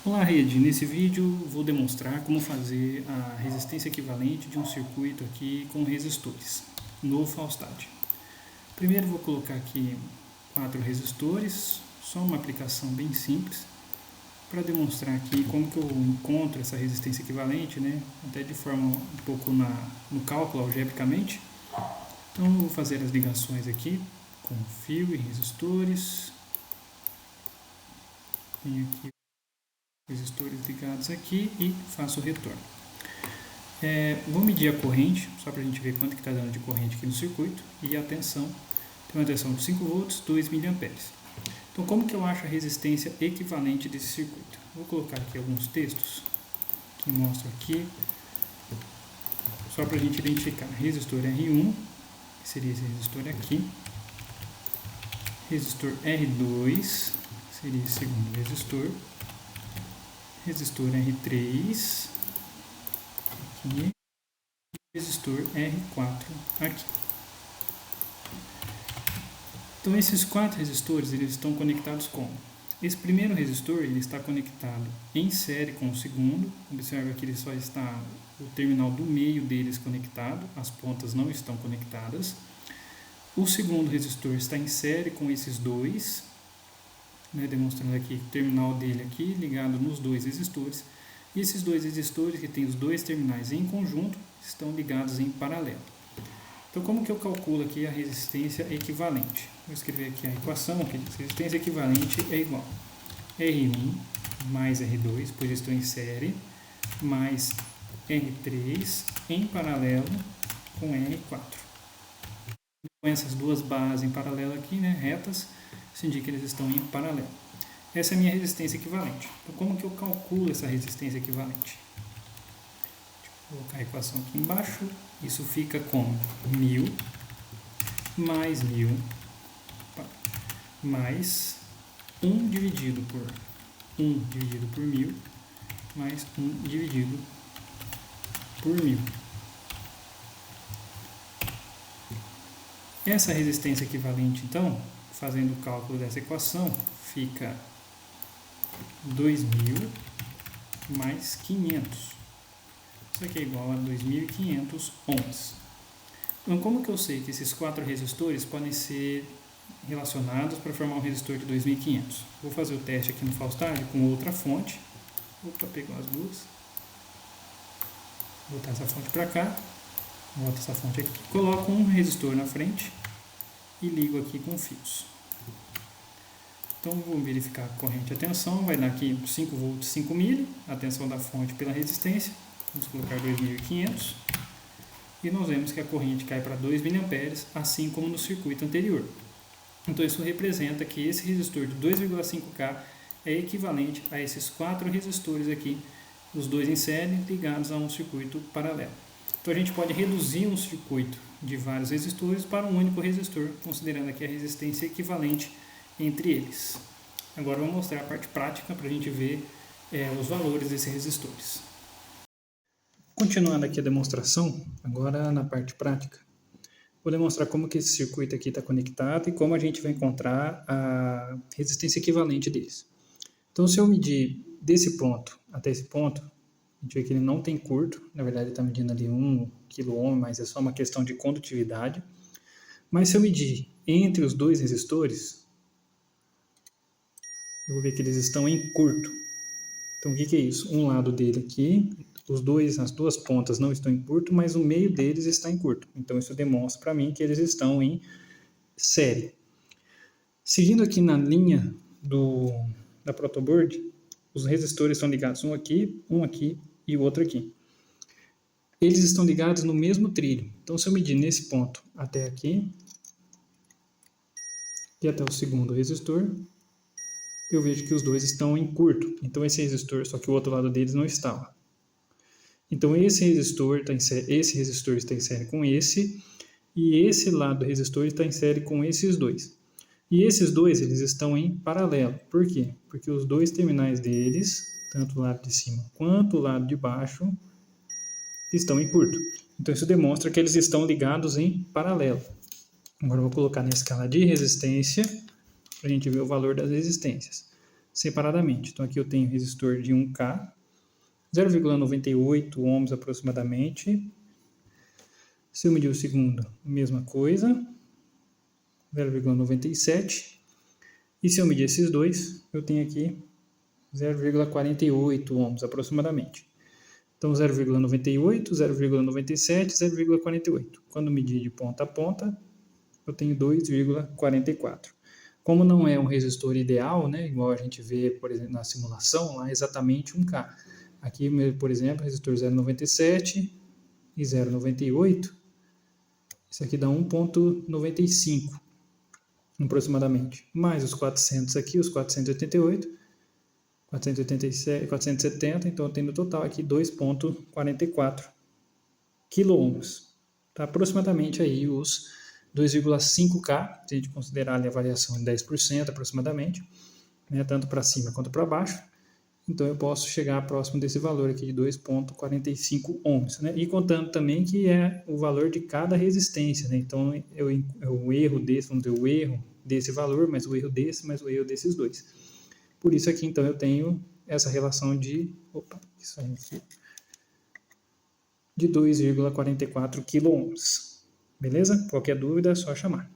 Olá, rede! Nesse vídeo vou demonstrar como fazer a resistência equivalente de um circuito aqui com resistores no Faustad. Primeiro vou colocar aqui 4 resistores, só uma aplicação bem simples, para demonstrar aqui como que eu encontro essa resistência equivalente, né? Até de forma um pouco no cálculo algebricamente. Então eu vou fazer as ligações aqui com fio e resistores. Tenho aqui resistores ligados aqui e faço o retorno. Vou medir a corrente, só para a gente ver quanto que está dando de corrente aqui no circuito, e a tensão. Tem uma tensão de 5 volts, 2 mA. Então, como que eu acho a resistência equivalente desse circuito? Vou colocar aqui alguns textos que mostram aqui, só para a gente identificar. Resistor R1, que seria esse resistor aqui. Resistor R2, seria esse segundo resistor. Resistor R3, aqui, e resistor R4 aqui. Então esses 4 resistores eles estão conectados como? Esse primeiro resistor ele está conectado em série com o segundo. Observa que ele só está o terminal do meio deles conectado, as pontas não estão conectadas. O segundo resistor está em série com esses dois, demonstrando aqui o terminal dele aqui ligado nos dois resistores. E esses dois resistores que têm os dois terminais em conjunto estão ligados em paralelo. Então como que eu calculo aqui a resistência equivalente? Vou escrever aqui a equação que diz: resistência equivalente é igual a R1 mais R2, pois estão em série, mais R3 em paralelo com R4. Com essas duas bases em paralelo aqui, retas, isso indica que eles estão em paralelo. Essa é a minha resistência equivalente. Então, como que eu calculo essa resistência equivalente? Vou colocar a equação aqui embaixo. Isso fica como 1000 mais 1000 mais 1 dividido por 1000 mais 1 dividido por 1000. Essa resistência equivalente, então, fazendo o cálculo dessa equação, fica 2000 mais 500. Isso aqui é igual a 2500 ohms. Então, como que eu sei que esses 4 resistores podem ser relacionados para formar um resistor de 2500? Vou fazer o teste aqui no Faustad com outra fonte. Opa, pegou as duas. Vou botar essa fonte para cá. Boto essa fonte aqui. Coloco um resistor na frente e ligo aqui com fios. Então vou verificar a corrente e a tensão. Vai dar aqui 5 volts 5 mili, a tensão da fonte pela resistência. Vamos colocar 2500 e nós vemos que a corrente cai para 2 mA, assim como no circuito anterior. Então isso representa que esse resistor de 2,5K é equivalente a esses 4 resistores aqui, os dois em série ligados a um circuito paralelo. Então a gente pode reduzir um circuito de vários resistores para um único resistor, considerando aqui a resistência equivalente entre eles. Agora eu vou mostrar a parte prática para a gente ver os valores desses resistores. Continuando aqui a demonstração, agora na parte prática, vou demonstrar como que esse circuito aqui está conectado e como a gente vai encontrar a resistência equivalente deles. Então se eu medir desse ponto até esse ponto, a gente vê que ele não tem curto, na verdade ele está medindo ali 1 kΩ, mas é só uma questão de condutividade. Mas se eu medir entre os dois resistores, eu vou ver que eles estão em curto. Então o que é isso? Um lado dele aqui, as duas pontas não estão em curto, mas o meio deles está em curto. Então isso demonstra para mim que eles estão em série. Seguindo aqui na linha da protoboard, os resistores estão ligados um aqui e o outro aqui. Eles estão ligados no mesmo trilho. Então se eu medir nesse ponto até aqui e até o segundo resistor, eu vejo que os dois estão em curto. Então esse resistor, só que o outro lado deles não estava. Então esse resistor está em série com esse, e esse lado do resistor está em série com esses dois. E esses dois eles estão em paralelo. Por quê? Porque os dois terminais deles, tanto o lado de cima quanto o lado de baixo, estão em curto. Então isso demonstra que eles estão ligados em paralelo. Agora eu vou colocar na escala de resistência para a gente ver o valor das resistências. separadamente. Então aqui eu tenho resistor de 1K, 0,98 ohms aproximadamente. Se eu medir o segundo, mesma coisa, 0,97. E se eu medir esses dois, eu tenho aqui 0,48 ohms aproximadamente. Então 0,98, 0,97, 0,48. Quando medir de ponta a ponta, eu tenho 2,44. Como não é um resistor ideal, né, igual a gente vê, por exemplo, na simulação, lá é exatamente 1K. Aqui, por exemplo, resistor 0,97 e 0,98, isso aqui dá 1,95 aproximadamente. Mais os 400 aqui, os 488, 487, 470, então eu tenho no total aqui 2,44 quiloohms. Tá aproximadamente aí os 2,5K, se a gente considerar ali a variação em 10% aproximadamente, né, tanto para cima quanto para baixo. Então eu posso chegar próximo desse valor aqui de 2,45 ohms, né? E contando também que é o valor de cada resistência, né? Então o erro desse, vamos dizer, o erro desse valor, mais o erro desse, mais o erro desses dois. Por isso aqui então eu tenho essa relação de, de 2,44 quiloohms. Beleza? Qualquer dúvida é só chamar.